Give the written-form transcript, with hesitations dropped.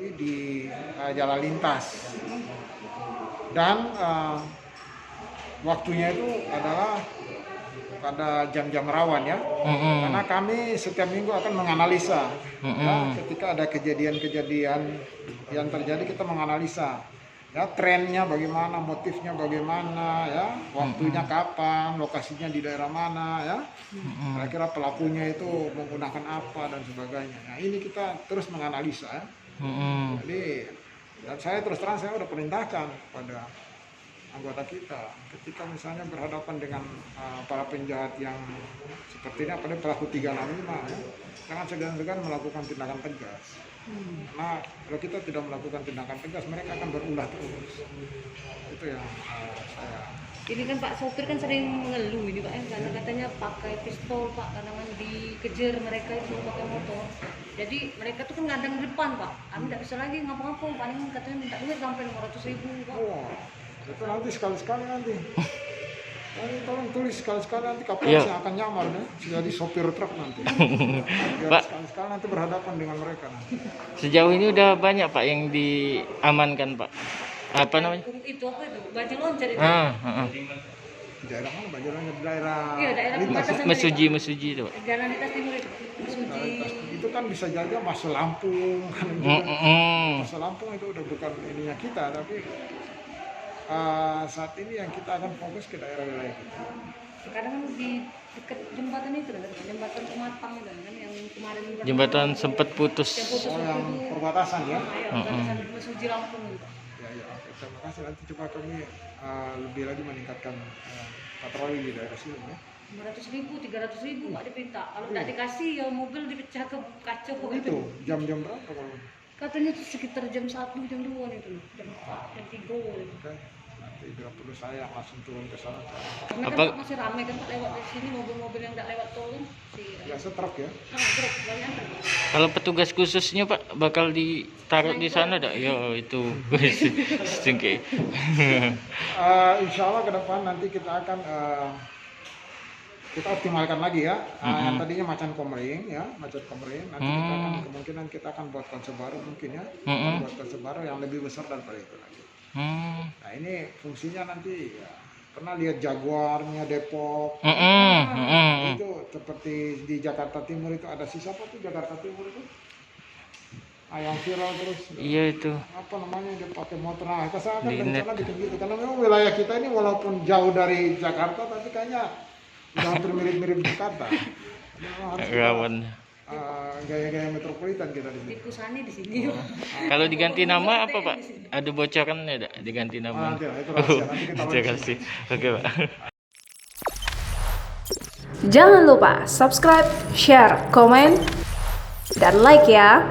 terjadi di jalan lintas. Dan waktunya itu adalah pada jam-jam rawan ya. Karena kami setiap minggu akan menganalisa. Ya, ketika ada kejadian-kejadian yang terjadi kita menganalisa. Ya, trennya bagaimana, motifnya bagaimana, ya, waktunya kapan, lokasinya di daerah mana, ya, kira-kira pelakunya itu menggunakan apa dan sebagainya. Nah, ini kita terus menganalisa, ya. Jadi, dan saya terus terang saya udah perintahkan kepada anggota kita, ketika misalnya berhadapan dengan para penjahat yang seperti ini, apalagi pelaku 365, ya, jangan segan-segan melakukan tindakan tegas. Nah, kalau kita tidak melakukan tindakan tegas, mereka akan berulah terus. Itu yang saya. Ini kan Pak sopir kan sering mengeluh ini Pak, karena katanya pakai pistol Pak, kadang dikejar mereka itu pakai motor. Jadi mereka tuh kan ngadang di depan Pak, kami tidak bisa lagi ngapa-ngapa, paling katanya minta duit sampai 500.000 Pak. Oh, itu nanti sekali-sekali nanti. Tolong tulis sekali-sekali nanti kapolres yang akan nyamar ya, jadi sopir truk nanti. Pak, sekali-sekali nanti berhadapan dengan mereka nanti. Sejauh ini udah banyak Pak yang diamankan Pak. Apa namanya? Itu apa itu? Bajing loncat itu. Di daerah mana? Bajing loncat di daerah. Iya, daerah perbatasan. Mesuji itu Pak. Jalan lintas timur itu. Mesuji. Itu kan bisa jadi Masa Lampung kan itu. Masa Lampung itu udah bukan ininya kita, tapi saat ini yang kita akan fokus ke daerah wilayah kita. Sekarang kan di dekat jembatan itu kan, jembatan Pematang itu kan yang kemarin jembatan sempat putus. Yang perbatasan ya. Perbatasan Mesuji Lampung itu. Ya, oke. Terima kasih. Nanti coba kami lebih lagi meningkatkan patroli di daerah sini ya. 500.000, 300.000 Pak dipinta. Kalau tidak dikasih ya mobil dipecah ke kaca kok Itu jam-jam berapa kalau? Katanya tuh sekitar jam 1, jam 2 itu loh. Jam 4, jam 3 gitu. Oke. Nanti bila perlu saya langsung turun ke sana. Karena kan Pak masih ramai kan Pak lewat di sini, mobil-mobil yang tidak lewat tol kan. Biasa truk ya. Truk banyak. Kalau petugas khususnya Pak bakal ditaruh di sana dak? Ya itu. Stingke. Insya Allah ke depan nanti kita akan kita optimalkan lagi ya. Yang tadinya macan komering ya, macan komering. Nanti kita akan kemungkinan kita akan buat konsep baru mungkin ya. Buat konsep baru yang lebih besar daripada itu lagi. Nah ini fungsinya nanti ya, pernah lihat Jaguarnya Depok. Itu seperti di Jakarta Timur itu ada sisa apa tuh Jakarta Timur itu? Yang viral terus. Iya itu. Apa namanya dia pakai motor. Nah, kita akan rencana bikin gitu karena memang wilayah kita ini walaupun jauh dari Jakarta tapi kayaknya udah hampir mirip-mirip Jakarta. Rawan. Gaya-gaya metropolitan kita di sini. Tikusane di sini. Kalau diganti nama apa Pak? Ada bocoran ya dak diganti nama? Itu rahasia. Nanti kita Terima kasih. Oke Pak. Jangan lupa subscribe, share, komen, dan like ya.